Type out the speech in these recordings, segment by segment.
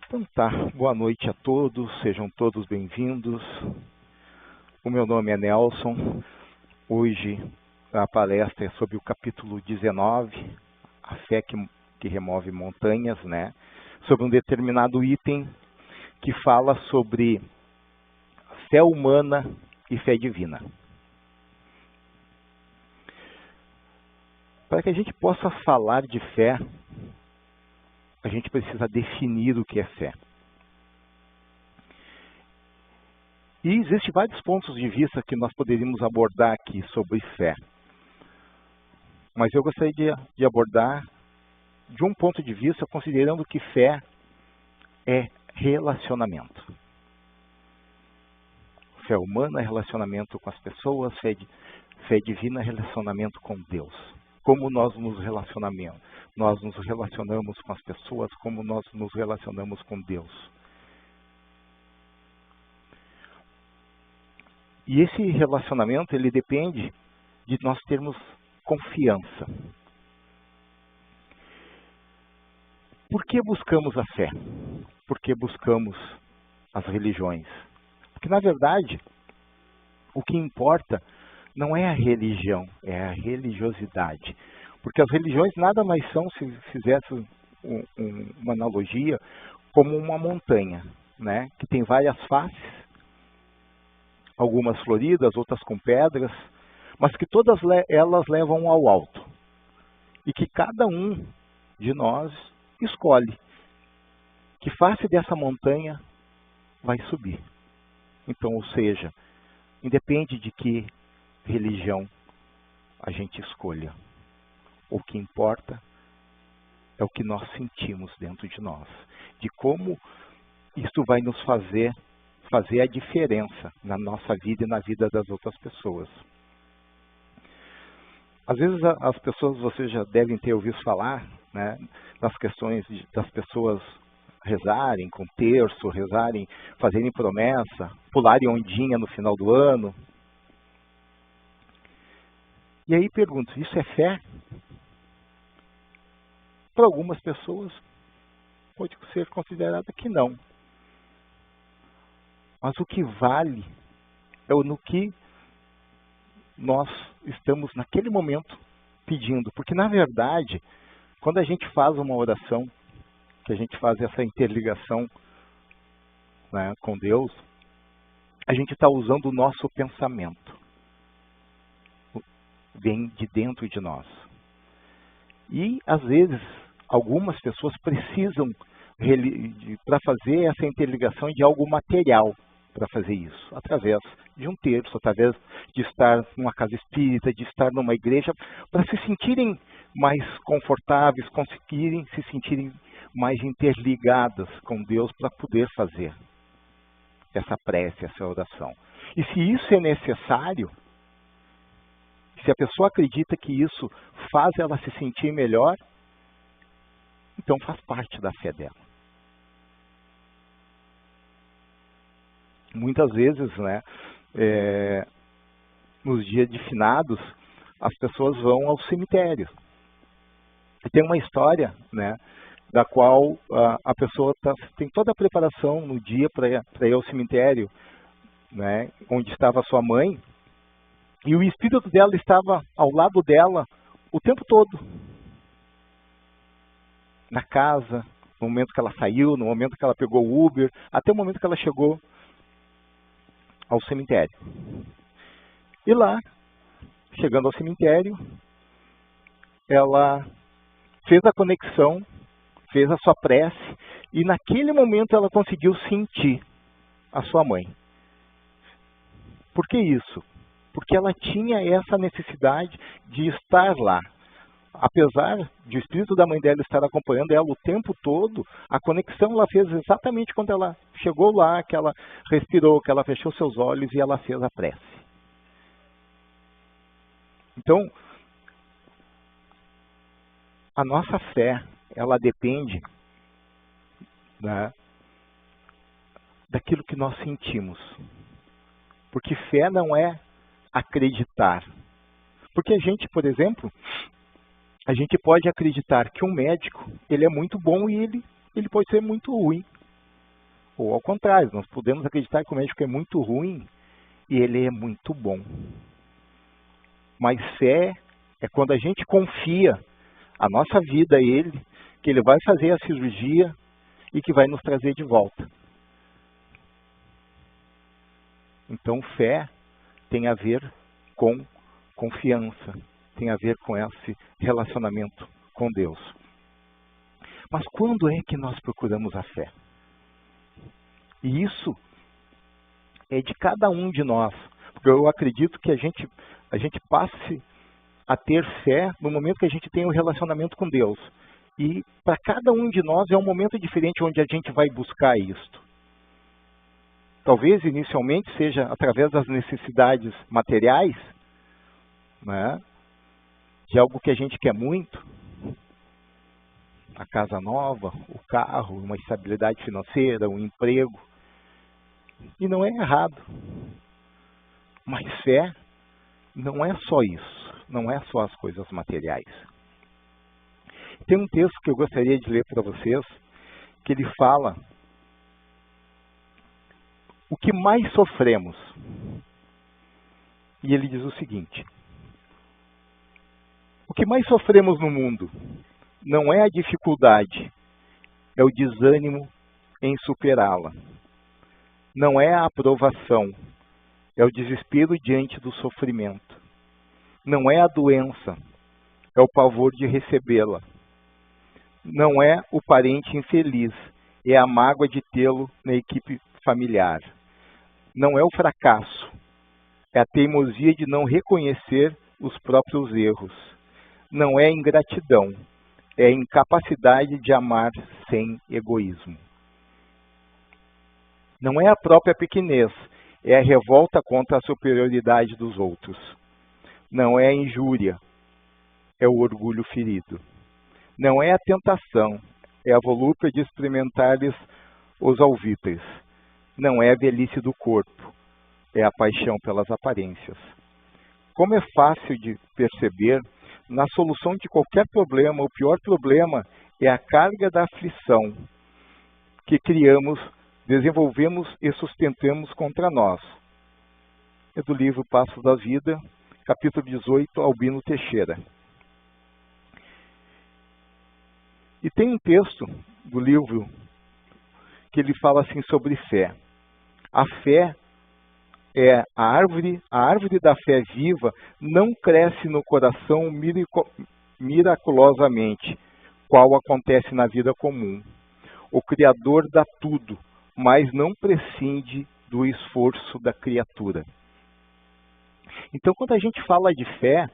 Então tá, boa noite a todos, sejam todos bem-vindos. O meu nome é Nelson. Hoje a palestra é sobre o capítulo 19, a fé que remove montanhas, né? Sobre um determinado item que fala sobre fé humana e fé divina. Para que a gente possa falar de fé, a gente precisa definir o que é fé. E existem vários pontos de vista que nós poderíamos abordar aqui sobre fé. Mas eu gostaria de abordar de um ponto de vista considerando que fé é relacionamento. Fé humana é relacionamento com as pessoas, fé divina é relacionamento com Deus. Como nós nos relacionamos? Nós nos relacionamos com as pessoas, como nós nos relacionamos com Deus. E esse relacionamento, ele depende de nós termos confiança. Por que buscamos a fé? Por que buscamos as religiões? Porque, na verdade, o que importa não é a religião, é a religiosidade. Porque as religiões nada mais são, se fizesse uma analogia, como uma montanha, né? Que tem várias faces, algumas floridas, outras com pedras, mas que todas elas levam ao alto. E que cada um de nós escolhe que face dessa montanha vai subir. Então, ou seja, independe de que religião a gente escolha. O que importa é o que nós sentimos dentro de nós. De como isso vai nos fazer a diferença na nossa vida e na vida das outras pessoas. Às vezes as pessoas, vocês já devem ter ouvido falar, né, das questões das pessoas rezarem com terço, rezarem, fazerem promessa, pularem ondinha no final do ano. E aí pergunto, isso é fé? Para algumas pessoas pode ser considerada que não. Mas o que vale é no que nós estamos naquele momento pedindo. Porque na verdade, quando a gente faz uma oração, que a gente faz essa interligação, né, com Deus, a gente está usando o nosso pensamento. Vem de dentro de nós. E, às vezes, algumas pessoas precisam, para fazer essa interligação, de algo material para fazer isso. Através de um terço, através de estar numa casa espírita, de estar numa igreja, para se sentirem mais confortáveis, conseguirem se sentirem mais interligadas com Deus para poder fazer essa prece, essa oração. E se isso é necessário, se a pessoa acredita que isso faz ela se sentir melhor, então faz parte da fé dela. Muitas vezes, né, nos dias de finados, as pessoas vão ao cemitério. E tem uma história, né, da qual a pessoa tem toda a preparação no dia para ir ao cemitério, né, onde estava sua mãe, e o espírito dela estava ao lado dela o tempo todo. Na casa, no momento que ela saiu, no momento que ela pegou o Uber, até o momento que ela chegou ao cemitério. E lá, chegando ao cemitério, ela fez a conexão, fez a sua prece, e naquele momento ela conseguiu sentir a sua mãe. Por que isso? Porque ela tinha essa necessidade de estar lá. Apesar de o espírito da mãe dela estar acompanhando ela o tempo todo, a conexão ela fez exatamente quando ela chegou lá, que ela respirou, que ela fechou seus olhos e ela fez a prece. Então, a nossa fé, ela depende, né, daquilo que nós sentimos. Porque fé não é acreditar. Porque a gente, por exemplo, a gente pode acreditar que um médico, ele é muito bom e ele pode ser muito ruim. Ou ao contrário, nós podemos acreditar que o médico é muito ruim e ele é muito bom. Mas fé é quando a gente confia a nossa vida a ele, que ele vai fazer a cirurgia e que vai nos trazer de volta. Então, fé tem a ver com confiança, tem a ver com esse relacionamento com Deus. Mas quando é que nós procuramos a fé? E isso é de cada um de nós. Porque eu acredito que a gente passe a ter fé no momento que a gente tem um relacionamento com Deus. E para cada um de nós é um momento diferente onde a gente vai buscar isto. Talvez inicialmente seja através das necessidades materiais, né, de algo que a gente quer muito, a casa nova, o carro, uma estabilidade financeira, um emprego. E não é errado. Mas fé não é só isso, não é só as coisas materiais. Tem um texto que eu gostaria de ler para vocês, que ele fala o que mais sofremos. E ele diz o seguinte: o que mais sofremos no mundo não é a dificuldade, é o desânimo em superá-la. Não é a aprovação, é o desespero diante do sofrimento. Não é a doença, é o pavor de recebê-la. Não é o parente infeliz, é a mágoa de tê-lo na equipe familiar. Não é o fracasso, é a teimosia de não reconhecer os próprios erros. Não é a ingratidão, é a incapacidade de amar sem egoísmo. Não é a própria pequenez, é a revolta contra a superioridade dos outros. Não é a injúria, é o orgulho ferido. Não é a tentação, é a volúpia de experimentar-lhes os alvíteres. Não é a velhice do corpo, é a paixão pelas aparências. Como é fácil de perceber, na solução de qualquer problema, o pior problema é a carga da aflição que criamos, desenvolvemos e sustentamos contra nós. É do livro Passos da Vida, capítulo 18, Albino Teixeira. E tem um texto do livro que ele fala assim sobre fé. A fé é a árvore da fé viva não cresce no coração miraculosamente, qual acontece na vida comum. O Criador dá tudo, mas não prescinde do esforço da criatura. Então, quando a gente fala de fé,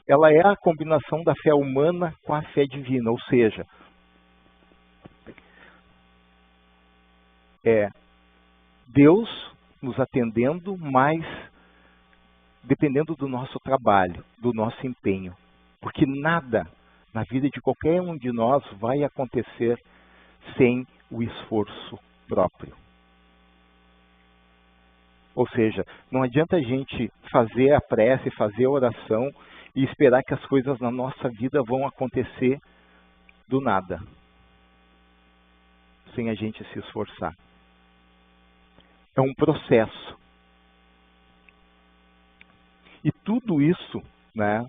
ela é a combinação da fé humana com a fé divina, ou seja, é Deus nos atendendo, mas dependendo do nosso trabalho, do nosso empenho. Porque nada na vida de qualquer um de nós vai acontecer sem o esforço próprio. Ou seja, não adianta a gente fazer a prece, fazer a oração e esperar que as coisas na nossa vida vão acontecer do nada, sem a gente se esforçar. É um processo. E tudo isso, né,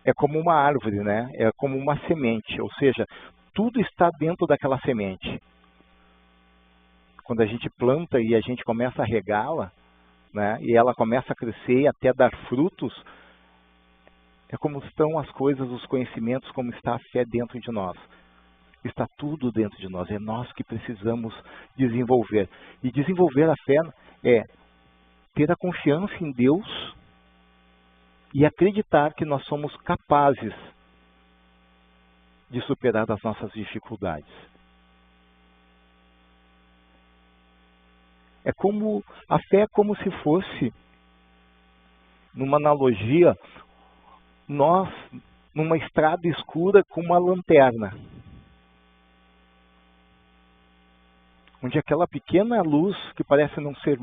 é como uma árvore, né, é como uma semente, ou seja, tudo está dentro daquela semente. Quando a gente planta e a gente começa a regá-la, né, e ela começa a crescer até dar frutos, é como estão as coisas, os conhecimentos, como está a fé dentro de nós. Está tudo dentro de nós, é nós que precisamos desenvolver. E desenvolver a fé é ter a confiança em Deus e acreditar que nós somos capazes de superar as nossas dificuldades. A fé é como se fosse, numa analogia, nós numa estrada escura com uma lanterna. Onde aquela pequena luz, que parece não ser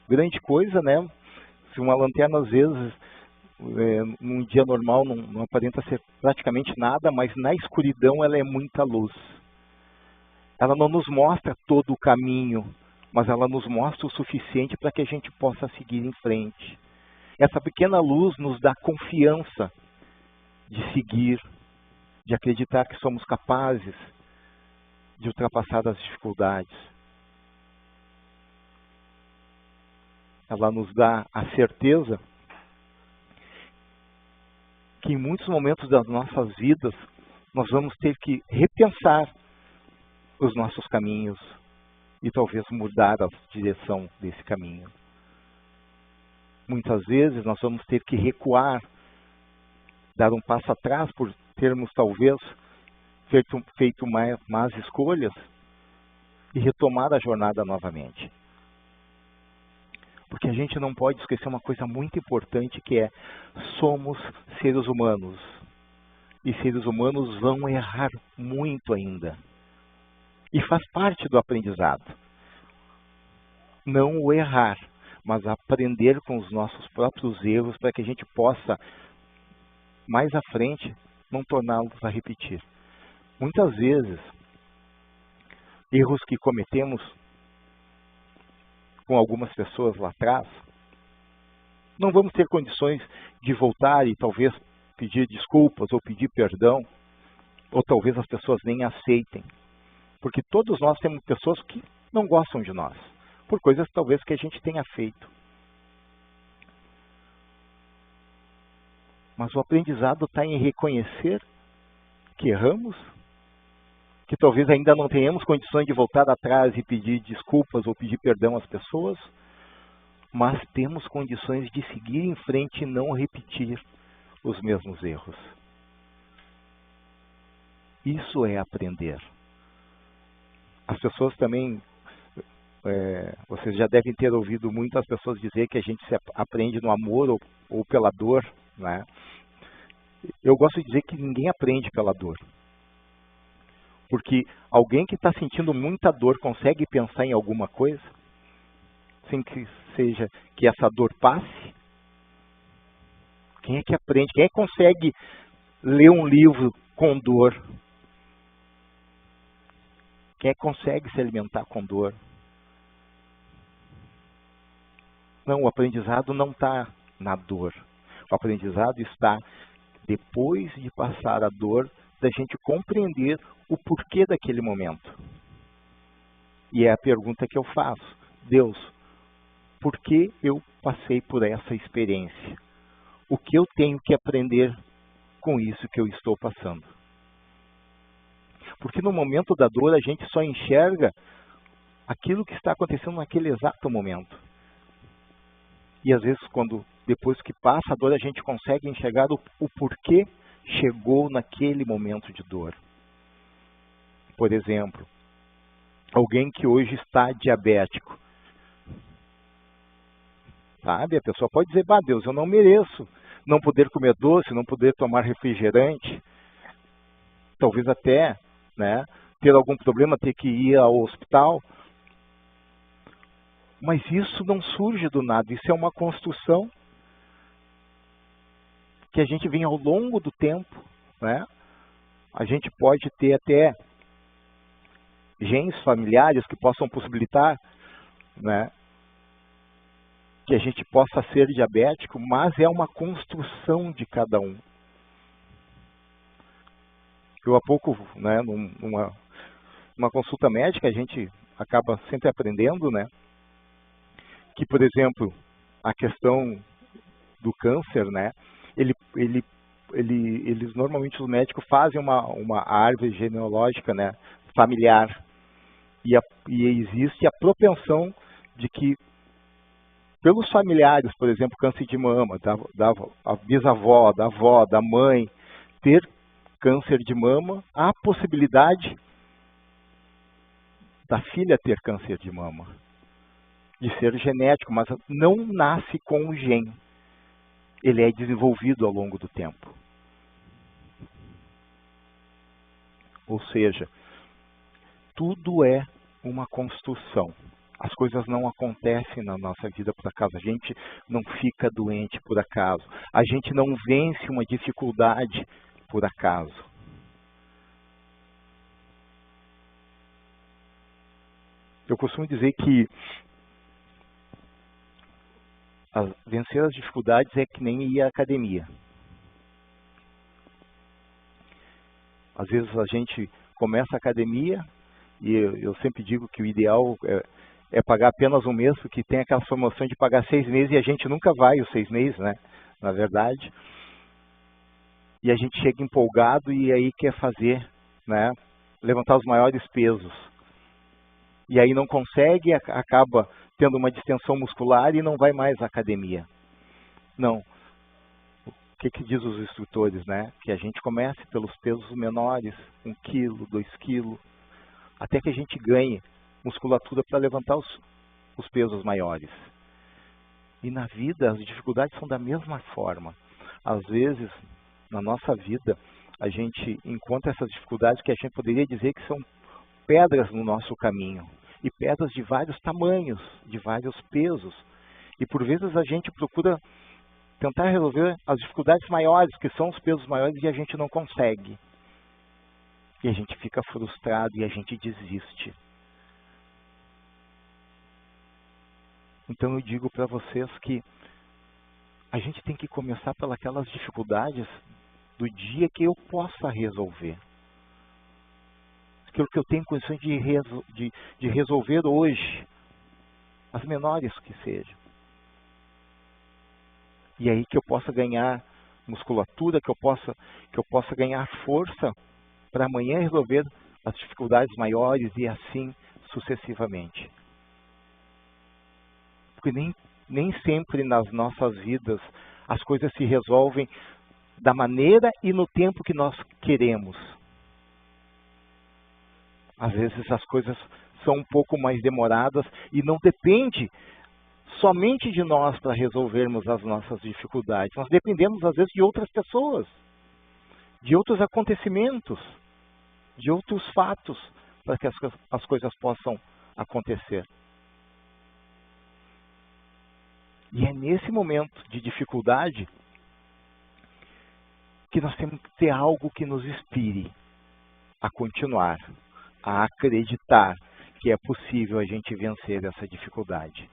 grande coisa, né? Se uma lanterna, às vezes, num dia normal, não aparenta ser praticamente nada, mas na escuridão ela é muita luz. Ela não nos mostra todo o caminho, mas ela nos mostra o suficiente para que a gente possa seguir em frente. Essa pequena luz nos dá confiança de seguir, de acreditar que somos capazes de ultrapassar as dificuldades. Ela nos dá a certeza que em muitos momentos das nossas vidas nós vamos ter que repensar os nossos caminhos e talvez mudar a direção desse caminho. Muitas vezes nós vamos ter que recuar, dar um passo atrás por termos talvez feito más escolhas e retomar a jornada novamente. Porque a gente não pode esquecer uma coisa muito importante, que é: somos seres humanos. E seres humanos vão errar muito ainda. E faz parte do aprendizado. Não o errar, mas aprender com os nossos próprios erros para que a gente possa, mais à frente, não torná-los a repetir. Muitas vezes, erros que cometemos com algumas pessoas lá atrás, não vamos ter condições de voltar e talvez pedir desculpas ou pedir perdão, ou talvez as pessoas nem aceitem. Porque todos nós temos pessoas que não gostam de nós, por coisas talvez que a gente tenha feito. Mas o aprendizado está em reconhecer que erramos, que talvez ainda não tenhamos condições de voltar atrás e pedir desculpas ou pedir perdão às pessoas, mas temos condições de seguir em frente e não repetir os mesmos erros. Isso é aprender. As pessoas também, vocês já devem ter ouvido muitas pessoas dizer que a gente se aprende no amor ou pela dor, né? Eu gosto de dizer que ninguém aprende pela dor. Porque alguém que está sentindo muita dor consegue pensar em alguma coisa, sem que seja que essa dor passe? Quem é que aprende? Quem é que consegue ler um livro com dor? Quem é que consegue se alimentar com dor? Não, o aprendizado não está na dor. O aprendizado está depois de passar a dor, da gente compreender o porquê daquele momento. E é a pergunta que eu faço: Deus, por que eu passei por essa experiência? O que eu tenho que aprender com isso que eu estou passando? Porque no momento da dor a gente só enxerga aquilo que está acontecendo naquele exato momento. E às vezes, depois que passa a dor, a gente consegue enxergar o porquê chegou naquele momento de dor. Por exemplo, alguém que hoje está diabético. Sabe? A pessoa pode dizer: bah, Deus, eu não mereço não poder comer doce, não poder tomar refrigerante. Talvez até, né, ter algum problema, ter que ir ao hospital. Mas isso não surge do nada, isso é uma construção que a gente vem ao longo do tempo, né? A gente pode ter até genes familiares que possam possibilitar, né, que a gente possa ser diabético, mas é uma construção de cada um. Eu há pouco, né, numa consulta médica, a gente acaba sempre aprendendo, né, que, por exemplo, a questão do câncer, né, eles normalmente, os médicos fazem uma árvore genealógica, né, familiar, e existe a propensão de que, pelos familiares, por exemplo, câncer de mama, da bisavó, da avó, da mãe, ter câncer de mama, há a possibilidade da filha ter câncer de mama, de ser genético, mas não nasce com o gene. Ele é desenvolvido ao longo do tempo. Ou seja, tudo é uma construção. As coisas não acontecem na nossa vida por acaso. A gente não fica doente por acaso. A gente não vence uma dificuldade por acaso. Eu costumo dizer que vencer as dificuldades é que nem ir à academia. Às vezes a gente começa a academia e eu sempre digo que o ideal é pagar apenas um mês, porque tem aquela promoção de pagar 6 meses e a gente nunca vai os 6 meses, né? Na verdade. E a gente chega empolgado e aí quer fazer, né? Levantar os maiores pesos. E aí não consegue, acaba tendo uma distensão muscular e não vai mais à academia. Não. O que diz os instrutores, né? Que a gente comece pelos pesos menores, 1 quilo, 2 quilos, até que a gente ganhe musculatura para levantar os pesos maiores. E na vida, as dificuldades são da mesma forma. Às vezes, na nossa vida, a gente encontra essas dificuldades que a gente poderia dizer que são pedras no nosso caminho. E pedras de vários tamanhos, de vários pesos. E por vezes a gente procura tentar resolver as dificuldades maiores, que são os pesos maiores, e a gente não consegue. E a gente fica frustrado e a gente desiste. Então eu digo para vocês que a gente tem que começar pelas dificuldades do dia que eu possa resolver. Aquilo que eu tenho condições de resolver hoje, as menores que sejam. E aí que eu possa ganhar musculatura, que eu possa ganhar força para amanhã resolver as dificuldades maiores e assim sucessivamente. Porque nem sempre nas nossas vidas as coisas se resolvem da maneira e no tempo que nós queremos. Às vezes as coisas são um pouco mais demoradas e não depende somente de nós para resolvermos as nossas dificuldades. Nós dependemos, às vezes, de outras pessoas, de outros acontecimentos, de outros fatos, para que as coisas possam acontecer. E é nesse momento de dificuldade que nós temos que ter algo que nos inspire a continuar, a acreditar que é possível a gente vencer essa dificuldade.